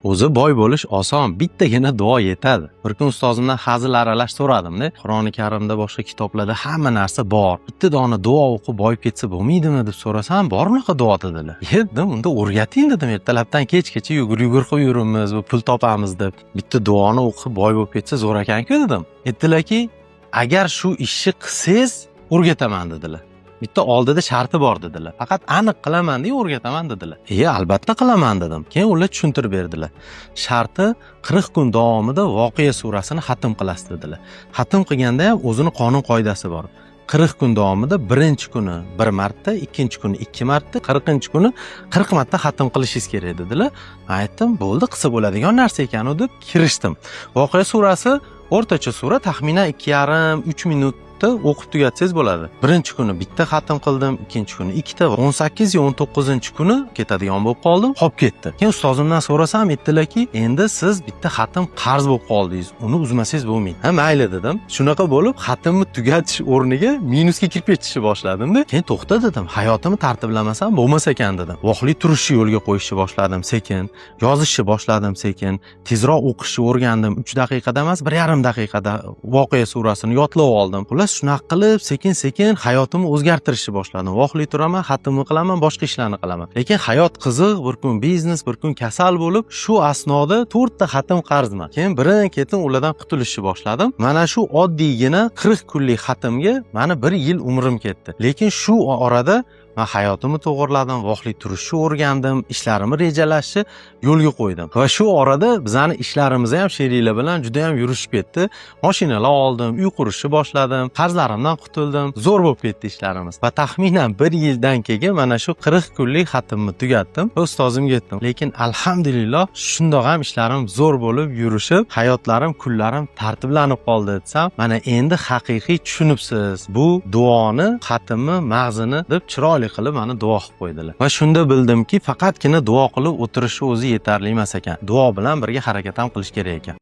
O'zi boy bo'lish oson, bittagina duo yetadi. Bir kun ustozimdan hazil aralash so'radim-da. Qur'oni Karimda boshqa kitoblarda hamma narsa bor. Bitta dona duo o'qib boyib ketsa bo'lmaydimi deb so'rasam, bor unaqa duo dedilar. Dedim, unda o'rgating dedim. Ertalabdan kechgacha yugur qilib yuramiz va pul topamiz deb. Bitta duoni o'qib boy bo'lib ketsa zo'r ekan-ku dedim. Aytdilarki, agar shu ishni qilsangiz, o'rgataman dedilar. Bitta oldida sharti bor dedilar. Faqat aniq qilaman-da, o'rgataman dedilar. Albatta qilaman dedim. Keyin ular tushuntirib berdilar. Sharti 40 kun davomida Voqea surasini xatm qilasiz dedilar. Xatm qilganda ham o'zini qonun qoidasi bor. 40 kun davomida birinchi kuni 1 marta, ikkinchi kuni 2 marta, 40-chi kuni 40 marta xatm qilishingiz kerak dedilar. Aytdim, bo'ldi, qilsa bo'ladigan narsa ekan-u deb kirishdim. Voqea surasi o'rtacha sura, taxminan 2,5-3 minutda o'qib tugatsangiz bo'ladi. Birinchi kuni bitta xatm qildim, ikkinchi kuni ikkita, 18 va 19 kuni ketadigan bo'lib qoldim, qolib ketdi. Keyin ustozimdan so'rasam, aytdilarki, endi siz bitta xatm qarz bo'lib qoldingiz, uni uzmasangiz bo'lmaydi. Ha, mayli dedim. Shunaqa bo'lib, xatmni tugatish o'rniga minusga kirib ketishni boshladim-da. Keyin to'xta dedim, hayotimni tartiblamasam bo'lmas ekan dedim. Voqli turishni yo'lga qo'yishni boshladim sekin, yozishni boshladim sekin, tezroq o'qishni o'rgandim. 3 daqiqada emas, 1,5 daqiqada Voqea surasini yodlab oldim. Shunaqa qilib sekin-sekin hayotimni o'zgartirishni boshladim. Voqli turaman, xatmni qilaman, boshqa ishlarni qilaman. Lekin hayot qiziq, bir kun biznes, bir kun kasal bo'lib, shu asnoda 4 ta xatm qarzman. Keyin birin-ketin ulardan qutulishni boshladim. Mana shu oddiygina 40 kunlik xatmga mani 1 yil umrim ketdi. Lekin shu orada men hayotimni to'g'irladim, voqli turishni o'rgandim, ishlarimni rejalashni yo'lga qo'ydim. Va shu orada bizani ishlarimiz ham sheriklar bilan juda ham yurishib ketdi. Mashinalar oldim, uy qurishni boshladim, qarzlarimdan qutuldim. Zo'r bo'lib ketdi ishlarimiz. Va taxminan 1 yildan keyin mana shu 40 kunlik xatmni tugatdim va ustozimga aytdim. Lekin alhamdulillah shundoq ham ishlarim zo'r bo'lib yurishib, hayotlarim, kunlarim tartiblanib qoldi desam, mana endi haqiqiy tushunibsiz. Bu duoni, xatmni, mag'zini deb chiroyli qilib mani duo qilib qo'ydilar. Va shunda bildimki, faqatgina duo qilib o'tirishni o'zi yetarli emas ekan. Duo bilan birga harakat ham qilish kerak ekan.